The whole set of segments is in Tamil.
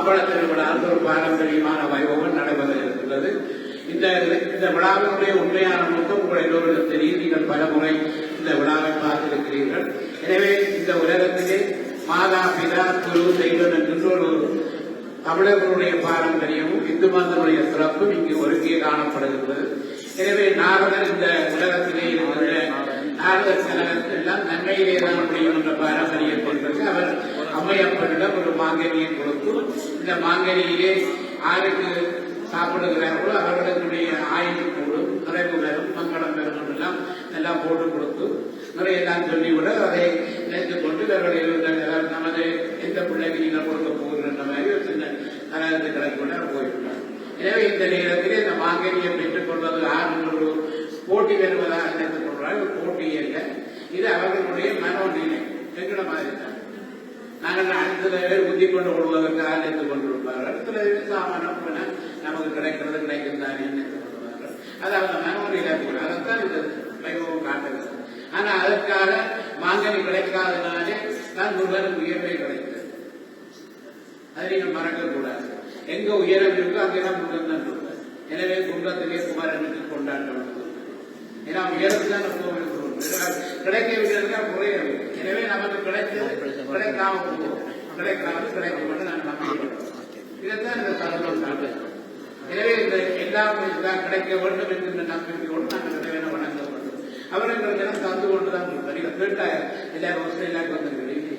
மாம்பழ திருவிழா ஒரு பாரம்பரியமான வைபவம் நடைபெற இருக்கிறது. இந்த விழாவினுடைய உண்மையான நோக்கம் உங்கள் எல்லோருக்கும் தெரியும். நீங்கள் பல முறை இந்த விழாவை பார்த்திருக்கிறீர்கள். எனவே இந்த உலகத்திலே மாதா பிதா குரு தெய்வம் என்கின்ற ஒரு தமிழர்களுடைய பாரம்பரியமும் இந்து மதனுடைய சிறப்பும் இங்கு ஒருங்கே காணப்படுகிறது. எனவே நாரதர் இந்த உலகத்திலே இருக்கிற நாரதர் கழகத்தெல்லாம் நன்மையிலே தான் முடியும் என்ற பாரம்பரியம் கொண்டது. அவர் அம்மையப்பனிடம் ஒரு மாங்கனியை கொடுத்து இந்த மாங்கனியிலே ஆருக்கு சாப்பிடுகிறார்களோ அவர்களுடைய ஆயுள் கூடும், நிறைவு வரும், மங்களம் வரும் எல்லாம் போட்டு கொடுத்து நிறைய எல்லாம் சொல்லிவிட அதை நினைத்துக் கொண்டு இவர்கள் நமது எந்த பிள்ளைக்கு நீங்கள் கொடுக்க போகின்ற மாதிரி ஒரு சின்ன கலகத்தை கிடக்கூட போய்விட்டார். எனவே இந்த நேரத்திலே இந்த மாங்கனியை பெற்றுக் கொள்வது ஒரு போட்டி வருவதாக நினைத்துக் கொள்வார். ஒரு போட்டி இல்லை, இது அவர்களுடைய மனோநிலை என்கிற மாதிரி தான். நாங்கள் அடுத்த பேர் புத்தி கொண்டு கொள்வதற்காக நினைத்துக் கொண்டிருப்பார்கள். அடுத்த சாமான நமக்கு கிடைக்கும் தானே நினைத்துக் கொள்வார்கள். அது அவங்க மனோநிலை கூட அதைத்தான் இந்த வைபவம் காட்டுகிறது. ஆனா அதற்காக மாங்கனி கிடைக்காதனாலே தான் முருகனுக்கு உயர்வை கிடைத்தது. அதை நீங்கள் மறக்க கூடாது. எங்க உயரம் இருக்கோ அங்கேதான் முருகன் தான் இருப்பார். எனவே குன்றத்திலே குமாரனுக்கு கொண்டாட்டம். ஏன்னா உயரத்துதான் கிடைக்கவில்லை குறையவில்லை. எனவே நமக்கு கிடைக்காம போகும், கிடைக்கும் நான் நம்பிக்கிறோம். இதைத்தான் இந்த தகவல் காட்டுகிறோம். எனவே இந்த எல்லாம் கிடைக்க வேண்டும் என்கின்ற நம்பிக்கையோடு நாங்கள் நிறைவேற வணங்க வேண்டும். அவர்கள் தினம் தந்து கொண்டுதான் கொடுத்தார். நீங்கள் கேட்ட எல்லாரும் ஆஸ்திரேலியாவுக்கு வந்திருக்கிறீங்க.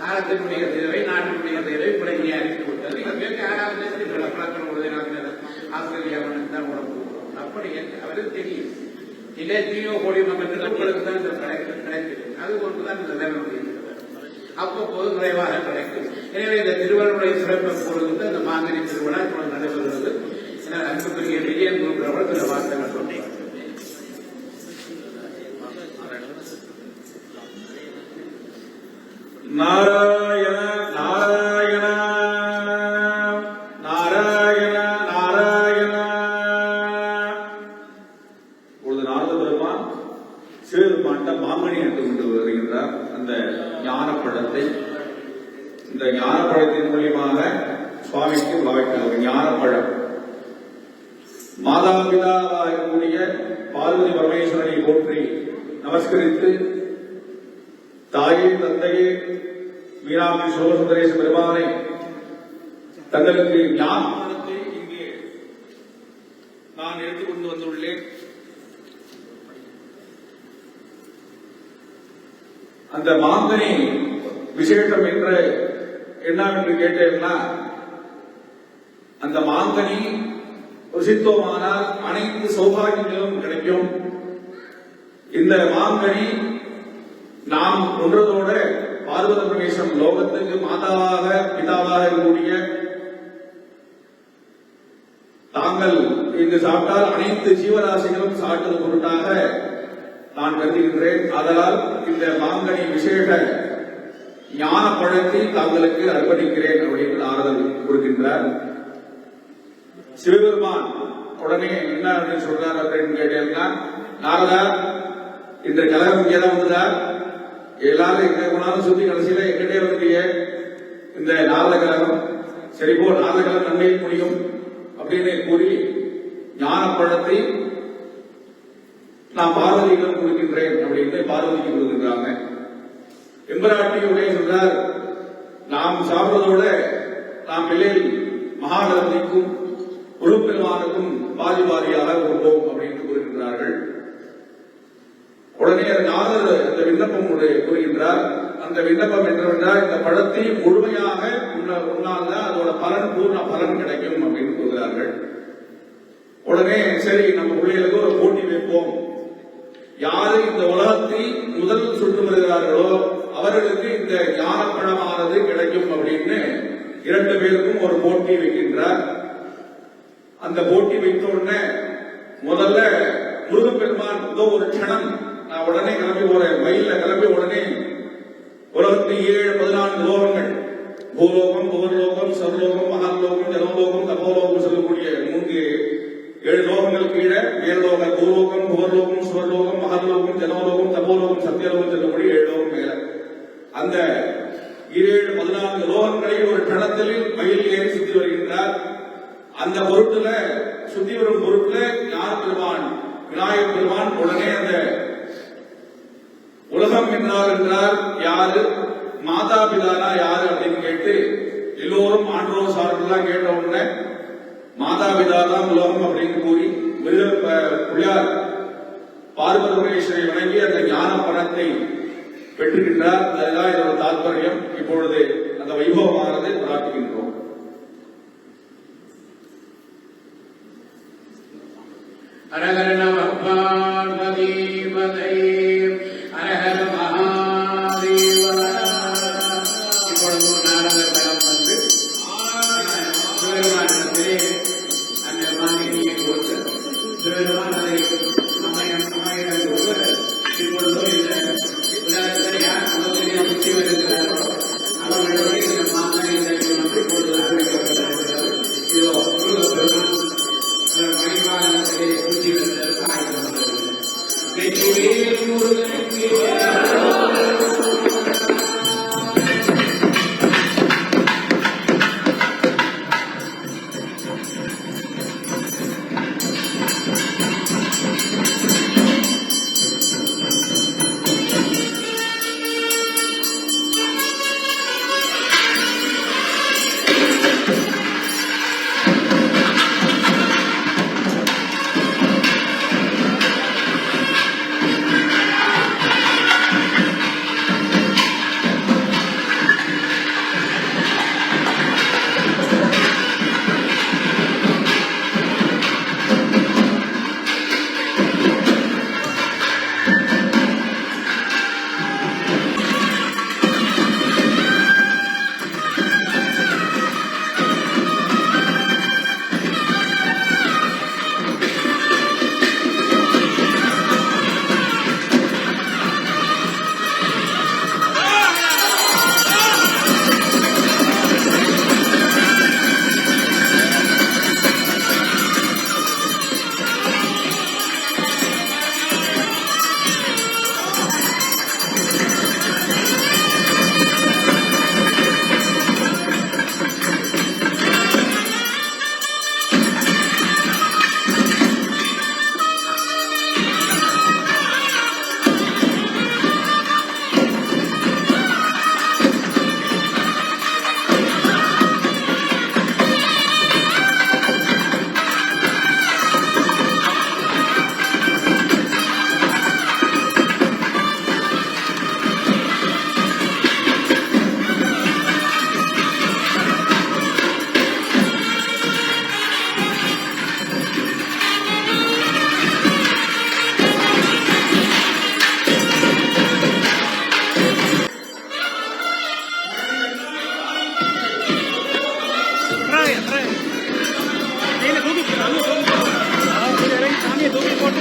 காலத்தினுடைய தேவை, நாட்டினுடைய தேவை பிள்ளைங்க அறிவித்து விட்டது. நீங்கள் கேட்க யாராவது பழக்கம் உறுதியாக ஆஸ்திரேலியாவுடன் தான் உடம்பு போகிறோம். அப்படி அவருக்கு தெரியும். இலக்கியோ கோடி மக்களுக்கு உங்களுக்கு தான் இந்த கிடைக்கிறது. அது கொண்டுதான் இந்த வேலை இருக்கிறது. அவ்வப்போது குறைவாக கிடைக்கும். எனவே இந்த திருவள்ளுடைய சிறப்பை பொழுது அந்த மாங்கனி திருவிழா இப்பொழுது நடைபெறுகிறது. அன்புக்குரிய விஜயன் அவர்கள் சில வார்த்தைகள் சொன்னேன். நாராயண நாராயண நாராயண நாராயண. இப்பொழுது நாரத பெருமான் சிவபெருமான்கிட்ட மாங்கனி எடுத்து கொண்டு வருகின்றார். அந்த ஞானப்பழத்தை, இந்த ஞானப்பழத்தின் மூலியமாக சுவாமிக்கு பாவிக்கிறார். ஞானப்பழம் மாதாபிதாவாக கூடிய பார்வதி பரமேஸ்வரனை போற்றி நமஸ்கரித்து, தாயே தந்தையே மீனாட்சி சோழசுந்தரேச பெருமானை தங்களுக்கு ஞானத்தை இங்கே நான் எடுத்துக்கொண்டு வந்துள்ளேன். அந்த மாங்கனி விசேஷம் என்று என்னவென்று கேட்டேன்னா, அந்த மாங்கனி ருசித்தோமானால் அனைத்து சௌபாகியங்களும் கிடைக்கும். இந்த மாங்கனி நாம் ஒன்றதோட பார்வத பரமேஸ்வரன் லோகத்துக்கு மாதாவாக பிதாவாக இருக்கக்கூடிய தாங்கள் இங்கு சாப்பிட்டால் அனைத்து ஜீவராசிகளும் சாப்பிட்டது பொருட்டாக நான் கருதுகின்றேன். அதனால் இந்த மாங்கனி விசேஷ ஞான பழத்தை தாங்களுக்கு அர்ப்பணிக்கிறேன் அப்படின்னு நாரதன் கூறுகின்றார். சிவபெருமான் உடனே என்ன அப்படின்னு சொல்றார் அப்படின்னு கேட்டேன்னா, நாரதா இந்த கலகம் இங்கேதான் வந்துதான், எல்லாரும் எங்க போனாலும் சுத்தி கடைசியில எங்கிட்டே வந்துட்டிய இந்த நாரத கலகம், சரி போ நாரத கலகம் நன்மையில் முடியும் அப்படின்னு கூறி ஞானப்பழத்தை நான் பார்வதியிடம் கொடுக்கின்றேன் அப்படின்னு பார்வதிக்கு கொடுக்கின்றாங்க. எம்பராட்டி உடைய சொல்றார், நாம் சாப்பிடுவதோட நாம் பிள்ளைகள் மகாகணபதிக்கும் குருப்பெருமானுக்கும் பாதி பாதியாக கொடுப்போம் அப்படின்னு கூறுகின்றார்கள். உடனே நாரதர் அந்த விண்ணப்பம் கூறுகின்றார். அந்த விண்ணப்பம் என்னவென்றால், இந்த பழத்தை முழுமையாக உண்ணால்தான் அதோட பலன் பூர்ண பலன் கிடைக்கும் அப்படின்னு கூறுகிறார்கள். உடனே சரி நம்ம பிள்ளைகளுக்கு ஒரு போட்டி வைப்போம், யாரு இந்த உலகத்தை முதல் சுட்டு வருகிறார்களோ அவர்களுக்கு இந்த ஞானப்பழமானது கிடைக்கும் அப்படின்னு 2 பேருக்கும் ஒரு போட்டி வைக்கின்றார். அந்த போட்டி வைத்த உடனே முதல்ல முருகப்பெருமான் ஒரு க்ஷணம் நான் உடனே கிளம்பி போறேன், மயில கிளம்பி உடனே உலகத்தில் 14 லோகங்கள், பூலோகம், புகர்லோகம், சர்லோகம், மகாலோகம், ஜனலோகம், தபோலோகம் சொல்லக்கூடிய 7 லோகங்கள் கீழே மேலோக பூலோகம், புகர்லோகம், சுவர்லோகம், மகாலோகம், ஜனலோகம், தபோலோகம், சத்தியலோகம் சொல்லக்கூடிய 7 லோகம் மேல அந்த 14 லோகங்களில் ஒரு கணத்திலே அந்த பொருட்டுல சுத்தி வரும் பொருட்டுல ஞான பெருமான் விநாயகர் பெருமான் உடனே அந்த உலகம் என்றார் யாரு, மாதா பிதானா யாரு அப்படின்னு கேட்டு எல்லோரும் ஆன்றோ சார்பெல்லாம் கேட்ட உடனே மாதா பிதா தான் உலகம் அப்படின்னு கூறி பிள்ளையார் பார்வதி பரமேஸ்வரை வணங்கி அந்த ஞான பணத்தை பெற்றுகின்றார். அதுதான் இதோட தாற்பயம். இப்பொழுது அந்த வைபவமானது பிரார்த்திக்கின்றோம். அரஹர நம பார்வதி பதை அரஹர மகாதேவ. இப்பொழுது நாரத படம் வந்து சிவபெருமானிடத்திலே அந்த மாநிலியை கொடுத்து சிவபெருமான் அதை அமையிடம் கொடுத்து இப்பொழுது இந்த உலகத்தில் யார் முதலிலே புத்தி வருகிறாரோ அவர்களுடைய இந்த மாநிலத்தை வந்து இப்பொழுது அறிவிக்கப்பட்டிருக்கிறது. இதோ முருகப்பெருமான் மணிமாதத்திலே புத்தி வந்ததற்கு ஆயுதம் வந்தது. வெற்றிவேல் முருகனுக்கு சாமியை தூக்கி போட்டு